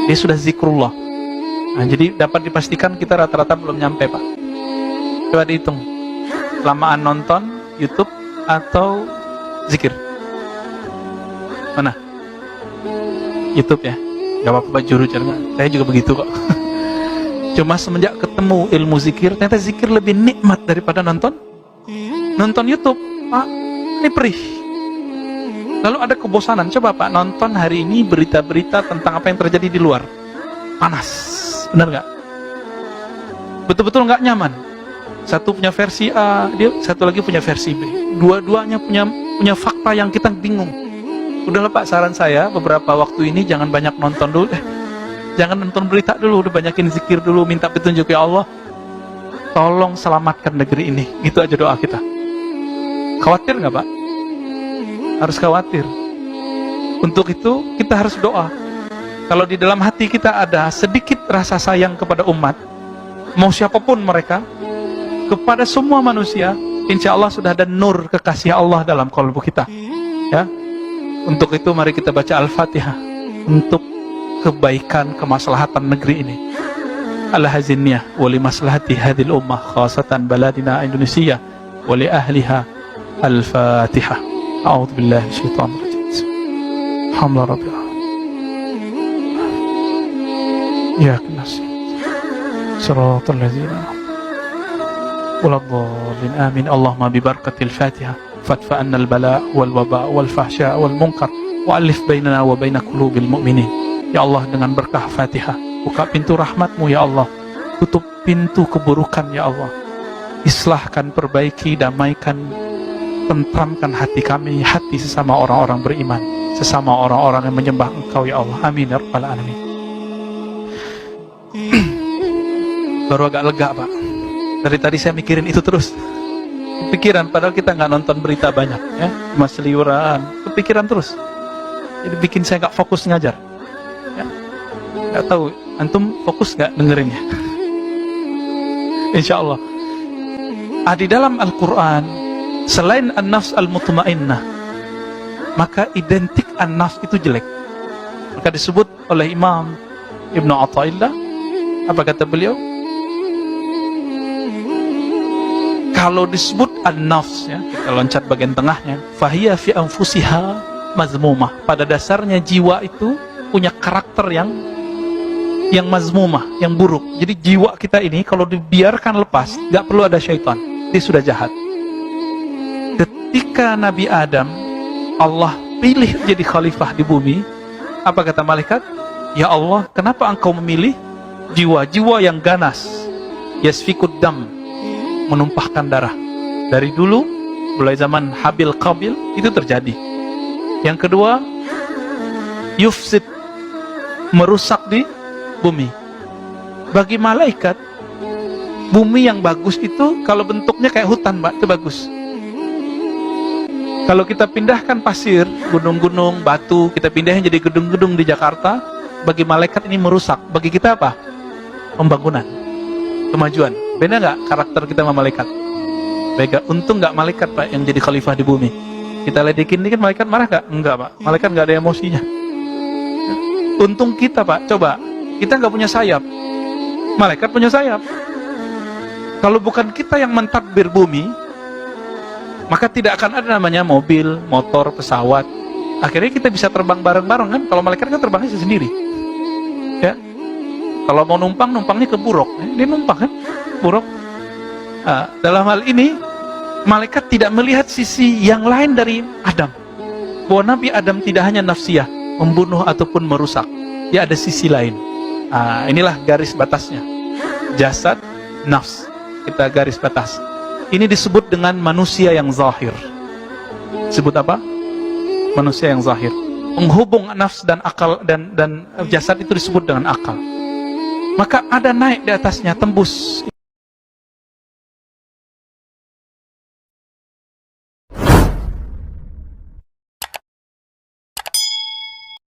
dia sudah zikrullah. Nah, jadi dapat dipastikan kita rata-rata belum nyampe, Pak. Coba dihitung, lamaan nonton YouTube atau zikir? Mana? YouTube ya? Gak apa-apa juru jangan. Saya juga begitu kok. Cuma semenjak ketemu ilmu zikir, ternyata zikir lebih nikmat daripada nonton YouTube. Pak, ini perih. Lalu ada kebosanan. Coba Pak nonton hari ini berita-berita tentang apa yang terjadi di luar. Panas, benar nggak? Betul-betul nggak nyaman. Satu punya versi A, dia satu lagi punya versi B. Dua-duanya punya fakta yang kita bingung. Udahlah Pak, saran saya beberapa waktu ini jangan banyak nonton dulu. Jangan nonton berita dulu, udah banyakin zikir dulu, minta petunjuk ya Allah. Tolong selamatkan negeri ini. Itu aja doa kita. Khawatir nggak Pak? Harus khawatir. Untuk itu kita harus doa. Kalau di dalam hati kita ada sedikit rasa sayang kepada umat, mau siapapun mereka, kepada semua manusia, insya Allah sudah ada nur kekasih Allah dalam kalbu kita. Ya. Untuk itu mari kita baca Al-Fatihah untuk kebaikan kemaslahatan negeri ini. Al-Hazinniyah wa li maslahati hadhil ummah khasatan baladina Indonesia wa li ahliha. Al-Fatihah. A'udzu billahi minasyaitonir rajim. Alhamdulillah rabbil alamin. Ya nasta'in. Shiratal ladzina waladhdallin. Amin. Allahumma bi barakatil Fatihah fadfa'anna al-bala' wal waba' wal fahsya' wal munkar wa'alif bainana wa baina qulubil mu'minin. Ya Allah, dengan berkah Fatihah buka pintu rahmat-Mu ya Allah, tutup pintu keburukan ya Allah, islahkan, perbaiki, damaikan, tentramkan hati kami, hati sesama orang-orang beriman, sesama orang-orang yang menyembah Engkau ya Allah. Amin ya rabbal alamin. Baru agak lega Pak. Dari tadi saya mikirin itu terus. Kepikiran, padahal kita nggak nonton berita banyak ya, cuma seliuran, kepikiran terus. Jadi bikin saya nggak fokus ngajar. Ya. Nggak tahu antum fokus nggak dengerinnya. Insya Allah. Di dalam Al-Quran, selain an-nafs al-mutmainnah, maka identik an-nafs itu jelek. Maka disebut oleh Imam Ibnu Athaillah, apa kata beliau? Kalau disebut an-nafs ya, kita loncat bagian tengahnya, fahiya fi anfusiha mazmumah. Pada dasarnya jiwa itu punya karakter yang mazmumah, yang buruk. Jadi jiwa kita ini kalau dibiarkan lepas, nggak perlu ada syaitan, dia sudah jahat. Ketika Nabi Adam Allah pilih jadi khalifah di bumi, apa kata malaikat? Ya Allah, kenapa engkau memilih jiwa-jiwa yang ganas, yasfikud dam, menumpahkan darah? Dari dulu, mulai zaman Habil Qabil itu terjadi. Yang kedua, yufsid, merusak di bumi. Bagi malaikat, bumi yang bagus itu kalau bentuknya kayak hutan Mbak, itu bagus. Kalau kita pindahkan pasir, gunung-gunung, batu, kita pindahin jadi gedung-gedung di Jakarta, bagi malaikat ini merusak. Bagi kita apa? Pembangunan, kemajuan. Beda nggak karakter kita sama malaikat? Beda. Untung nggak malaikat Pak yang jadi khalifah di bumi. Kita ledekin dikit, malaikat marah nggak? Enggak Pak. Malaikat nggak ada emosinya. Untung kita Pak. Coba, kita nggak punya sayap. Malaikat punya sayap. Kalau bukan kita yang mentadbir bumi, maka tidak akan ada namanya mobil, motor, pesawat. Akhirnya kita bisa terbang bareng-bareng kan? Kalau malaikat kan terbangnya sendiri. Ya. Kalau mau numpang, numpangnya ke buruk. Dia numpang kan? Buruk. Nah, dalam hal ini, malaikat tidak melihat sisi yang lain dari Adam. Bahwa Nabi Adam tidak hanya nafsiyah, membunuh ataupun merusak. Dia ada sisi lain. Nah, inilah garis batasnya. Jasad, nafs. Kita garis batas. Ini disebut dengan manusia yang zahir. Disebut apa? Manusia yang zahir. Penghubung nafs dan akal dan jasad itu disebut dengan akal. Maka ada naik di atasnya, tembus.